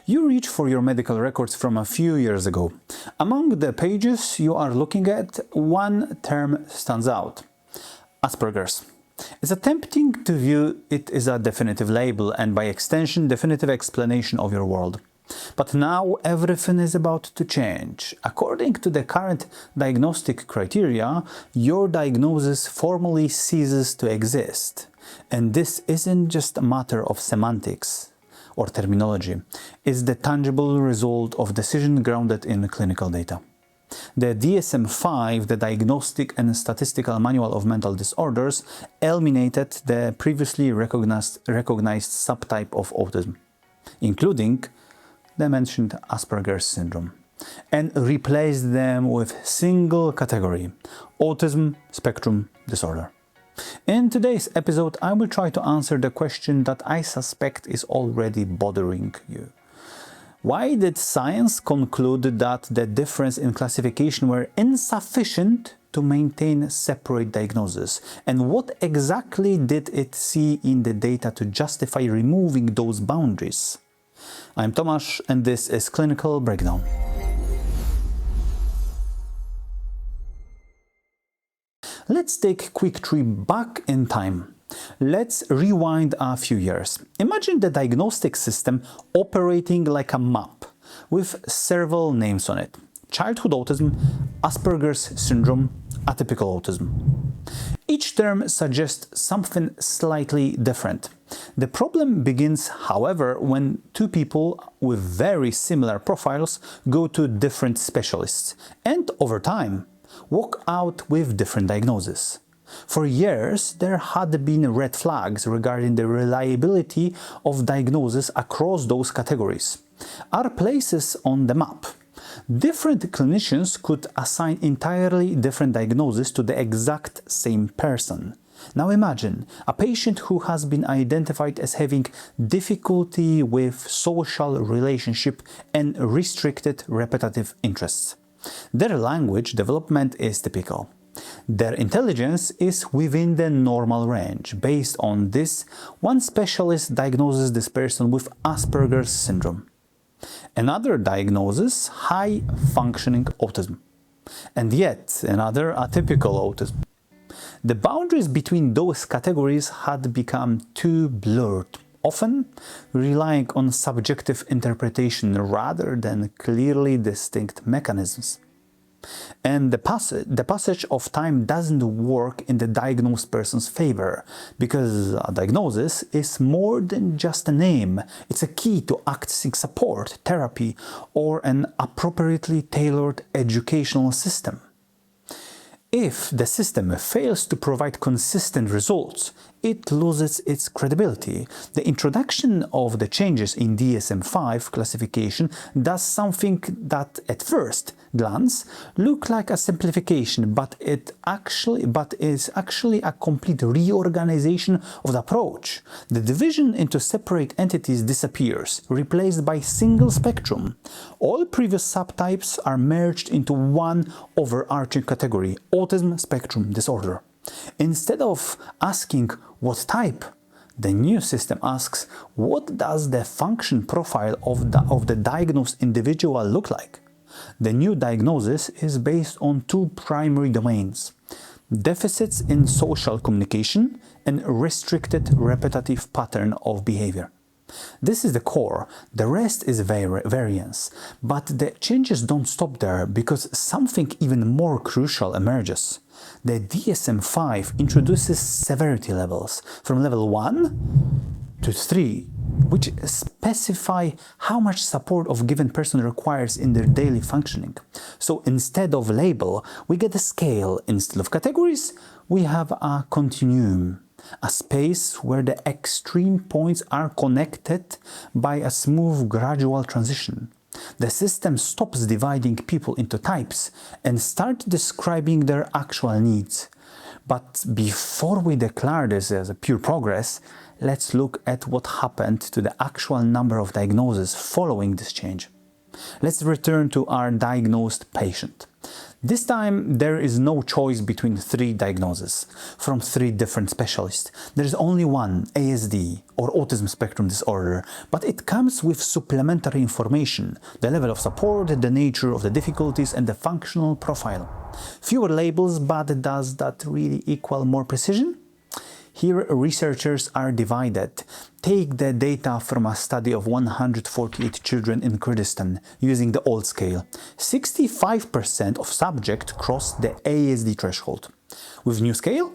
You reach for your medical records from a few years ago. Among the pages you are looking at, one term stands out: Asperger's. It's tempting to view it as a definitive label and, by extension, definitive explanation of your world. But now everything is about to change. According to the current diagnostic criteria, your diagnosis formally ceases to exist. And this isn't just a matter of semantics or terminology. It's the tangible result of decision grounded in clinical data. The DSM-5, the Diagnostic and Statistical Manual of Mental Disorders, eliminated the previously recognized subtype of autism, including the mentioned Asperger's syndrome, and replaced them with single category: autism spectrum disorder. In today's episode, I will try to answer the question that I suspect is already bothering you. Why did science conclude that the difference in classification were insufficient to maintain separate diagnosis? And what exactly did it see in the data to justify removing those boundaries? I'm Tomasz, and this is Clinical Breakdown. Let's take a quick trip back in time. Let's rewind a few years. Imagine the diagnostic system operating like a map with several names on it: childhood autism, Asperger's syndrome, atypical autism. Each term suggests something slightly different. The problem begins, however, when two people with very similar profiles go to different specialists and, over time, walk out with different diagnoses. For years, there had been red flags regarding the reliability of diagnosis across those categories. Our places on the map. Different clinicians could assign entirely different diagnoses to the exact same person. Now imagine a patient who has been identified as having difficulty with social relationship and restricted repetitive interests. Their language development is typical. Their intelligence is within the normal range. Based on this, one specialist diagnoses this person with Asperger's syndrome. Another diagnoses high-functioning autism, and yet another atypical autism. The boundaries between those categories had become too blurred, often relying on subjective interpretation rather than clearly distinct mechanisms. And the passage of time doesn't work in the diagnosed person's favor, because a diagnosis is more than just a name. It's a key to accessing support, therapy, or an appropriately tailored educational system. If the system fails to provide consistent results, it loses its credibility. The introduction of the changes in DSM-5 classification does something that at first glance look like a simplification, but is actually a complete reorganization of the approach. The division into separate entities disappears, replaced by single spectrum. All previous subtypes are merged into one overarching category: autism spectrum disorder. Instead of asking what type, the new system asks, what does the function profile of the diagnosed individual look like? The new diagnosis is based on two primary domains: deficits in social communication and restricted repetitive pattern of behavior. This is the core. The rest is variance. But the changes don't stop there, because something even more crucial emerges. The DSM-5 introduces severity levels from level 1 to 3, which specify how much support a given person requires in their daily functioning. So instead of label, we get a scale. Instead of categories, we have a continuum. A space where the extreme points are connected by a smooth, gradual transition. The system stops dividing people into types and starts describing their actual needs. But before we declare this as a pure progress, let's look at what happened to the actual number of diagnoses following this change. Let's return to our diagnosed patient. This time, there is no choice between 3 diagnoses from 3 different specialists. There is only one, ASD, or autism spectrum disorder, but it comes with supplementary information, the level of support, the nature of the difficulties, and the functional profile. Fewer labels, but does that really equal more precision? Here, researchers are divided. Take the data from a study of 148 children in Kurdistan using the old scale. 65% of subjects crossed the ASD threshold. With new scale,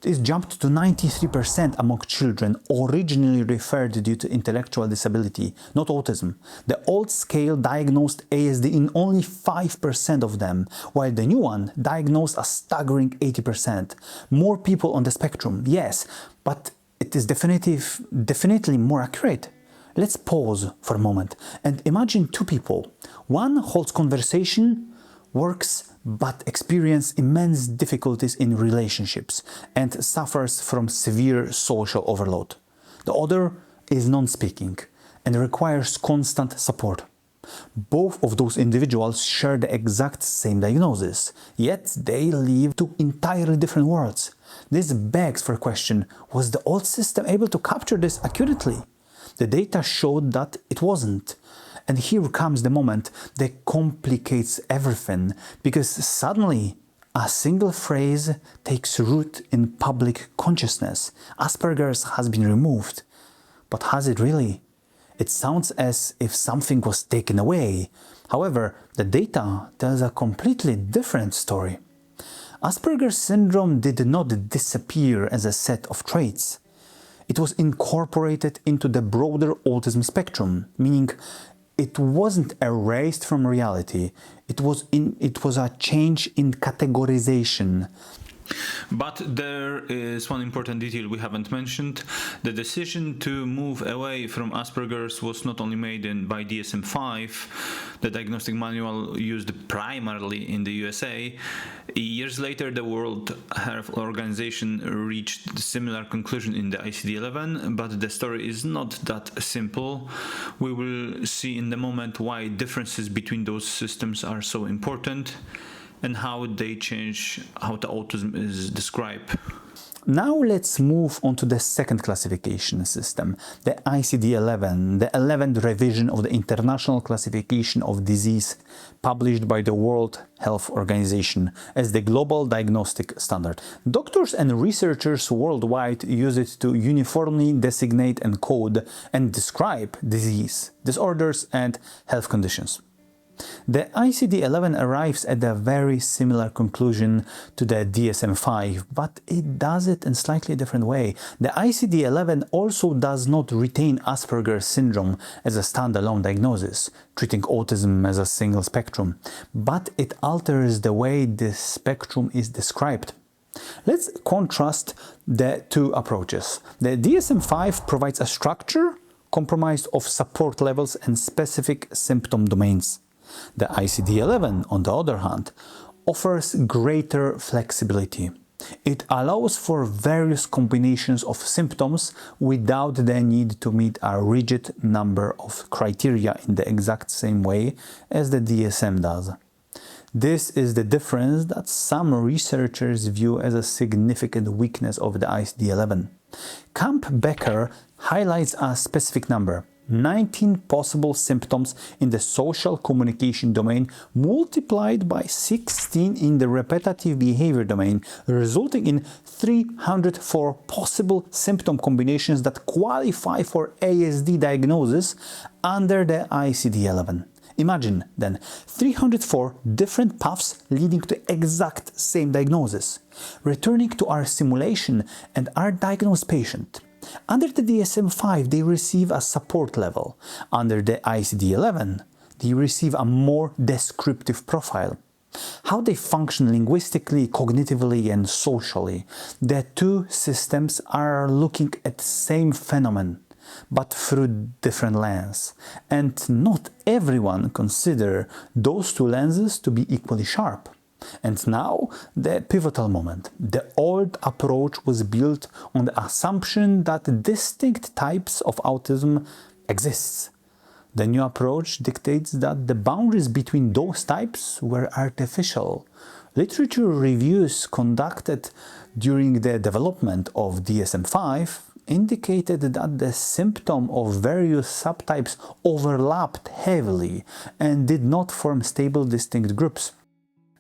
it jumped to 93% among children originally referred due to intellectual disability, not autism. The old scale diagnosed ASD in only 5% of them, while the new one diagnosed a staggering 80%. More people on the spectrum, yes, but it is definitely more accurate. Let's pause for a moment and imagine 2 people. One holds conversation, works, but experiences immense difficulties in relationships and suffers from severe social overload. The other is non-speaking and requires constant support. Both of those individuals share the exact same diagnosis, yet they live 2 entirely different worlds. This begs for a question: was the old system able to capture this accurately? The data showed that it wasn't. And here comes the moment that complicates everything, because suddenly a single phrase takes root in public consciousness. Asperger's has been removed. But has it really? It sounds as if something was taken away. However, the data tells a completely different story. Asperger's syndrome did not disappear as a set of traits. It was incorporated into the broader autism spectrum, meaning it wasn't erased from reality. It was a change in categorization. But there is one important detail we haven't mentioned. The decision to move away from Asperger's was not only made by DSM-5, the diagnostic manual used primarily in the USA. Years later, the World Health Organization reached a similar conclusion in the ICD-11, but the story is not that simple. We will see in a moment why differences between those systems are so important and how they change how the autism is described. Now let's move on to the second classification system, the ICD-11, the 11th revision of the International Classification of Disease, published by the World Health Organization as the global diagnostic standard. Doctors and researchers worldwide use it to uniformly designate and code and describe disease, disorders, and health conditions. The ICD-11 arrives at a very similar conclusion to the DSM-5, but it does it in a slightly different way. The ICD-11 also does not retain Asperger's syndrome as a standalone diagnosis, treating autism as a single spectrum, but it alters the way this spectrum is described. Let's contrast the 2 approaches. The DSM-5 provides a structure comprised of support levels and specific symptom domains. The ICD-11, on the other hand, offers greater flexibility. It allows for various combinations of symptoms without the need to meet a rigid number of criteria in the exact same way as the DSM does. This is the difference that some researchers view as a significant weakness of the ICD-11. Camp-Becker highlights a specific number: 19 possible symptoms in the social communication domain multiplied by 16 in the repetitive behavior domain, resulting in 304 possible symptom combinations that qualify for ASD diagnosis under the ICD-11. Imagine, then, 304 different paths leading to exact same diagnosis. Returning to our simulation and our diagnosed patient. Under the DSM-5, they receive a support level. Under the ICD-11, they receive a more descriptive profile. How they function linguistically, cognitively, and socially. The 2 systems are looking at the same phenomenon, but through different lenses. And not everyone considers those 2 lenses to be equally sharp. And now, the pivotal moment. The old approach was built on the assumption that distinct types of autism exists. The new approach dictates that the boundaries between those types were artificial. Literature reviews conducted during the development of DSM-5 indicated that the symptoms of various subtypes overlapped heavily and did not form stable, distinct groups.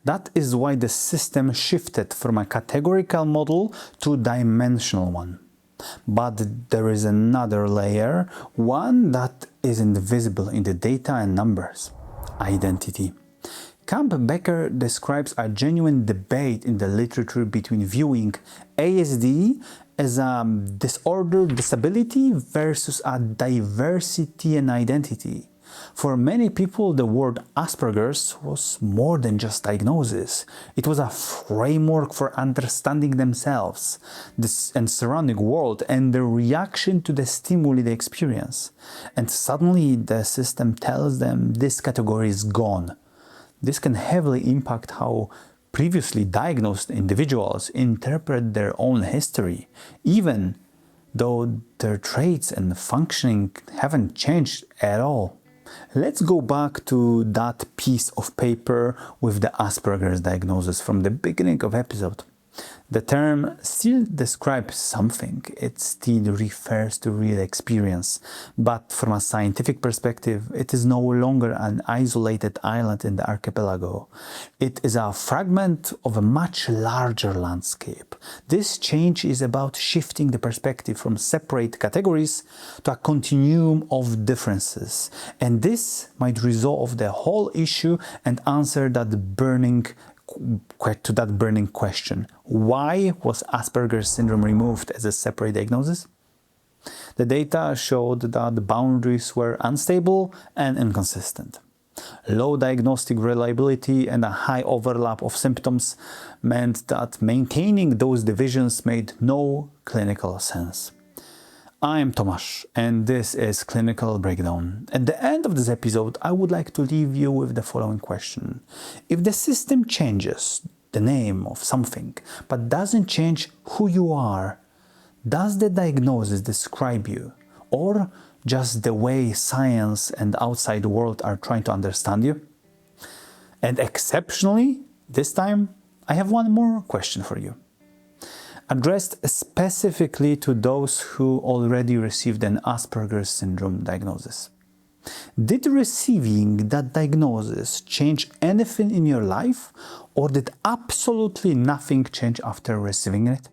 That is why the system shifted from a categorical model to a dimensional one. But there is another layer, one that isn't visible in the data and numbers: identity. Camp-Becker describes a genuine debate in the literature between viewing ASD as a disorder, disability versus a diversity and identity. For many people, the word Asperger's was more than just diagnosis. It was a framework for understanding themselves and surrounding world and the reaction to the stimuli they experience. And suddenly the system tells them this category is gone. This can heavily impact how previously diagnosed individuals interpret their own history, even though their traits and functioning haven't changed at all. Let's go back to that piece of paper with the Asperger's diagnosis from the beginning of episode. The term still describes something, it still refers to real experience, but from a scientific perspective, it is no longer an isolated island in the archipelago. It is a fragment of a much larger landscape. This change is about shifting the perspective from separate categories to a continuum of differences, and this might resolve the whole issue and answer that burning question: why was Asperger's syndrome removed as a separate diagnosis? The data showed that the boundaries were unstable and inconsistent. Low diagnostic reliability and a high overlap of symptoms meant that maintaining those divisions made no clinical sense. I am Tomasz, and this is Clinical Breakdown. At the end of this episode, I would like to leave you with the following question. If the system changes the name of something, but doesn't change who you are, does the diagnosis describe you, or just the way science and outside world are trying to understand you? And exceptionally, this time, I have one more question for you, addressed specifically to those who already received an Asperger's syndrome diagnosis. Did receiving that diagnosis change anything in your life, or did absolutely nothing change after receiving it?